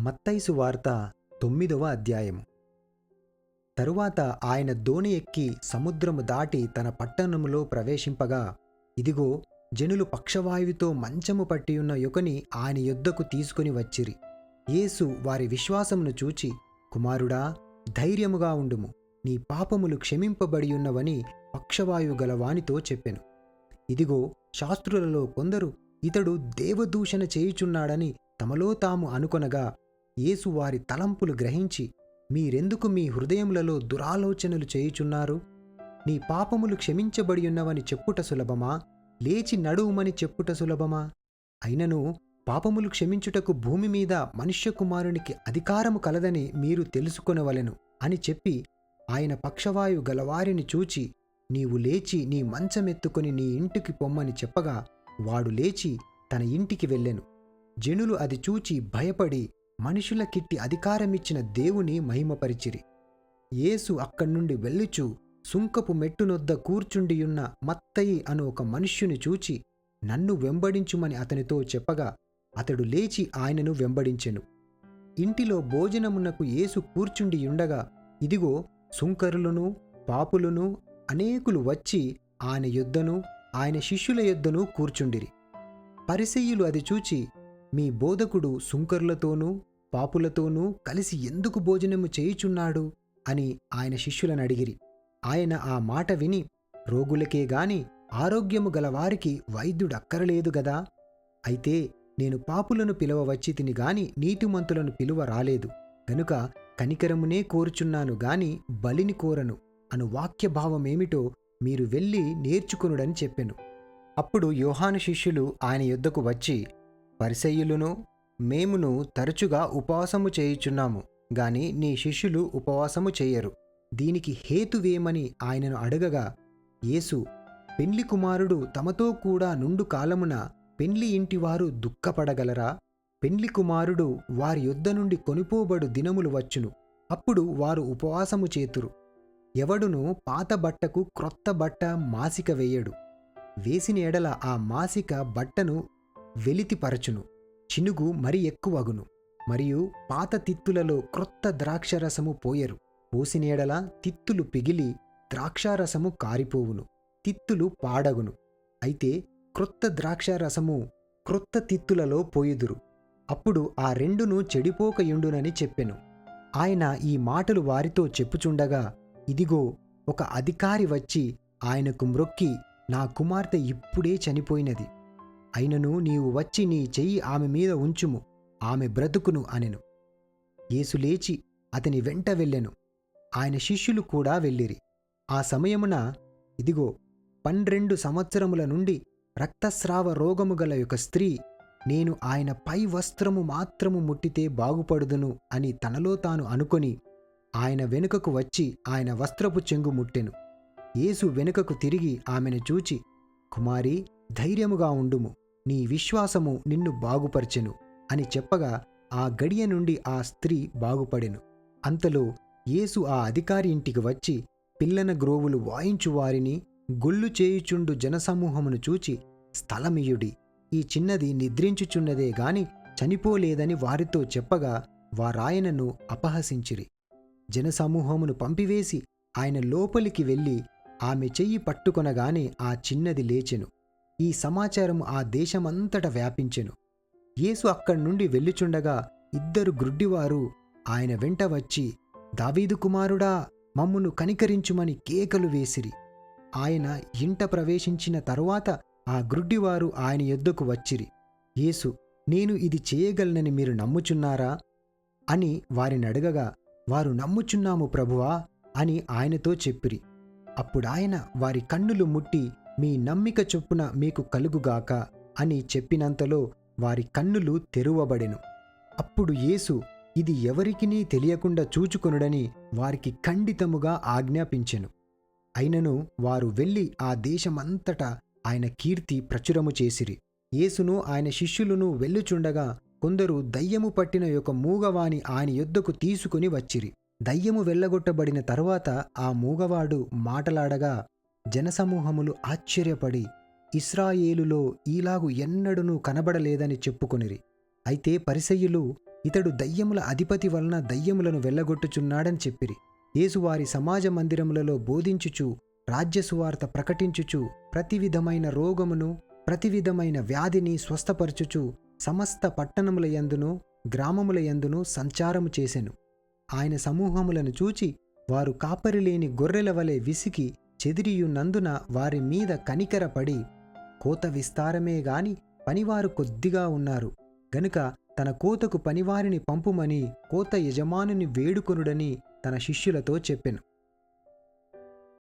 మత్తయి సువార్త 9వ అధ్యాయము. తరువాత ఆయన దోణి ఎక్కి సముద్రము దాటి తన పట్టణములో ప్రవేశింపగా, ఇదిగో జనులు పక్షవాయువుతో మంచము పట్టియున్న యొకని ఆయన యొద్దకు తీసుకుని వచ్చిరి. యేసు వారి విశ్వాసమును చూచి, కుమారుడా, ధైర్యముగా ఉండుము, నీ పాపములు క్షమింపబడియున్నవని పక్షవాయువు గల వానితో చెప్పెను. ఇదిగో శాస్త్రులలో కొందరు ఇతడు దేవదూషణ చేయుచున్నాడని తమలో తాము అనుకొనగా, యేసు వారి తలంపులు గ్రహించి, మీరెందుకు మీ హృదయములలో దురాలోచనలు చేయుచున్నారు? నీ పాపములు క్షమించబడియున్నవని చెప్పుట సులభమా, లేచి నడువుమని చెప్పుట సులభమా? అయినను పాపములు క్షమించుటకు భూమి మీద మనుష్యకుమారునికి అధికారము కలదని మీరు తెలుసుకొనవలెను అని చెప్పి, ఆయన పక్షవాయువు గలవారిని చూచి, నీవు లేచి నీ మంచమెత్తుకొని నీ ఇంటికి పొమ్మని చెప్పగా, వాడు లేచి తన ఇంటికి వెళ్ళెను. జనులు అది చూచి భయపడి మనుషులకిట్టి అధికారమిచ్చిన దేవుని మహిమపరిచిరి. యేసు అక్కడ్నుండి వెళ్ళుచు సుంకపు మెట్టునొద్ద కూర్చుండియున్న మత్తయి అను ఒక మనుష్యుని చూచి, నన్ను వెంబడించుమని అతనితో చెప్పగా, అతడు లేచి ఆయనను వెంబడించెను. ఇంటిలో భోజనమునకు యేసు కూర్చుండియుండగా, ఇదిగో సుంకరులను పాపులను అనేకులు వచ్చి ఆయన యొద్దను ఆయన శిష్యుల యొద్దను కూర్చుండిరి. పరిసయ్యులు అది చూచి, మీ బోధకుడు సుంకరులతోనూ పాపులతోనూ కలిసి ఎందుకు భోజనము చేయుచున్నాడు అని ఆయన శిష్యులను అడిగిరి. ఆయన ఆ మాట విని, రోగులకే గాని ఆరోగ్యము గలవారికి వైద్యుడక్కరలేదు గదా, అయితే నేను పాపులను పిలవవచ్చి తిని గాని నీతిమంతులను పిలువ రాలేదు, గనుక కనికరమునే కోరుచున్నాను గాని బలిని కోరను అను వాక్యభావమేమిటో మీరు వెళ్ళి నేర్చుకొనుడని చెప్పెను. అప్పుడు యోహాను శిష్యులు ఆయన యొద్దకు వచ్చి, పరిసయ్యులును మేమును తరచుగా ఉపవాసము చేయుచున్నాము గాని నీ శిష్యులు ఉపవాసము చేయరు, దీనికి హేతువేమని ఆయనను అడగగా, యేసు, పెండ్లి కుమారుడు తమతో కూడా నుండు కాలమున పెండ్లి ఇంటివారు దుఃఖపడగలరా? పెండ్లి కుమారుడు వారి యొద్ద నుండి కొనిపోబడు దినములు వచ్చును, అప్పుడు వారు ఉపవాసము చేతురు. ఎవడును పాత బట్టకు క్రొత్త బట్ట మాసిక వేయడు, వేసిన ఎడల ఆ మాసిక బట్టను వెలితిపరచును, చినుగు మరి ఎక్కువగును. మరియు పాత తిత్తులలో క్రొత్త ద్రాక్షరసము పోయరు, పోసిన ఎడల తిత్తులు పిగిలి ద్రాక్షారసము కారిపోవును, తిత్తులు పాడగును. అయితే క్రొత్త ద్రాక్షారసము క్రొత్త తిత్తులలో పోయుదురు, అప్పుడు ఆ రెండును చెడిపోకయుండునని చెప్పెను. ఆయన ఈ మాటలు వారితో చెప్పుచుండగా, ఇదిగో ఒక అధికారి వచ్చి ఆయనకు మ్రొక్కి, నా కుమార్తె ఇప్పుడే చనిపోయినది, అయినను నీవు వచ్చి నీ చెయ్యి ఆమె మీద ఉంచుము, ఆమె బ్రతుకును అనెను. యేసు లేచి అతని వెంట వెళ్ళెను. ఆయన శిష్యులు కూడా వెళ్ళిరి. ఆ సమయమున ఇదిగో 12 సంవత్సరముల నుండి రక్తస్రావ రోగము గల ఒక స్త్రీ, నేను ఆయన పై వస్త్రము మాత్రము ముట్టితే బాగుపడుదును అని తనలో తాను అనుకొని ఆయన వెనుకకు వచ్చి ఆయన వస్త్రపు చెంగు ముట్టెను. యేసు వెనుకకు తిరిగి ఆమెను చూచి, కుమారీ, ధైర్యముగా ఉండుము, నీ విశ్వాసము నిన్ను బాగుపర్చెను అని చెప్పగా, ఆ గడియ నుండి ఆ స్త్రీ బాగుపడెను. అంతలో యేసు ఆ అధికారి ఇంటికి వచ్చి, పిల్లన గ్రోవులు వాయించువారిని గొల్లు చేయుచుండు జనసమూహమును చూచి, స్థలమియుడి, ఈ చిన్నది నిద్రించుచున్నదే గాని చనిపోలేదని వారితో చెప్పగా, వారాయనను అపహసించిరి. జనసమూహమును పంపివేసి ఆయన లోపలికి వెళ్ళి ఆమె చెయ్యి పట్టుకొనగానే ఆ చిన్నది లేచెను. ఈ సమాచారము ఆ దేశమంతట వ్యాపించెను. యేసు అక్కడ్నుండి వెళ్ళుచుండగా 2 గ్రుడ్డివారు ఆయన వెంట వచ్చి, దావీదు కుమారుడా, మమ్మును కనికరించుమని కేకలు వేసిరి. ఆయన ఇంట ప్రవేశించిన తరువాత ఆ గ్రుడ్డివారు ఆయన యొద్దకు వచ్చిరి. యేసు, నేను ఇది చేయగలనని మీరు నమ్ముచున్నారా అని వారినడగగా, వారు నమ్ముచున్నాము ప్రభువా అని ఆయనతో చెప్పిరి. అప్పుడాయన వారి కన్నులు ముట్టి, మీ నమ్మిక చొప్పున మీకు కలుగుగాక అని చెప్పినంతలో వారి కన్నులు తెరువబడెను. అప్పుడు యేసు ఇది ఎవరికినీ తెలియకుండా చూచుకొనుడని వారికి ఖండితముగా ఆజ్ఞాపించెను. అయినను వారు వెళ్ళి ఆ దేశమంతటా ఆయన కీర్తి ప్రచురము చేసిరి. యేసును ఆయన శిష్యులను వెళ్ళుచుండగా కొందరు దయ్యము పట్టిన ఒక మూగవాని ఆయన యొద్దకు తీసుకుని వచ్చిరి. దయ్యము వెళ్ళగొట్టబడిన తరువాత ఆ మూగవాడు మాటలాడగా జనసమూహములు ఆశ్చర్యపడి, ఇశ్రాయేలులో ఈలాగు ఎన్నడూనూ కనబడలేదని చెప్పుకొనిరి. అయితే పరిసయ్యులు ఇతడు దయ్యముల అధిపతి వలన దయ్యములను వెళ్ళగొట్టుచున్నాడని చెప్పిరి. యేసు వారి సమాజ మందిరములలో బోధించుచు రాజ్యసువార్త ప్రకటించుచు ప్రతి విధమైన రోగమును ప్రతి విధమైన వ్యాధిని స్వస్థపరచుచు సమస్త పట్టణముల యందును గ్రామముల యందును సంచారము చేసెను. ఆయన సమూహములను చూచి వారు కాపరిలేని గొర్రెల వలె విసికి చెదిరియున్నందున వారి మీద కనికరపడి, కోత విస్తారమే గాని పనివారు కొద్దిగా ఉన్నారు గనుక తన కోతకు పనివారిని పంపుమని కోత యజమానుని వేడుకొనుడని తన శిష్యులతో చెప్పెను.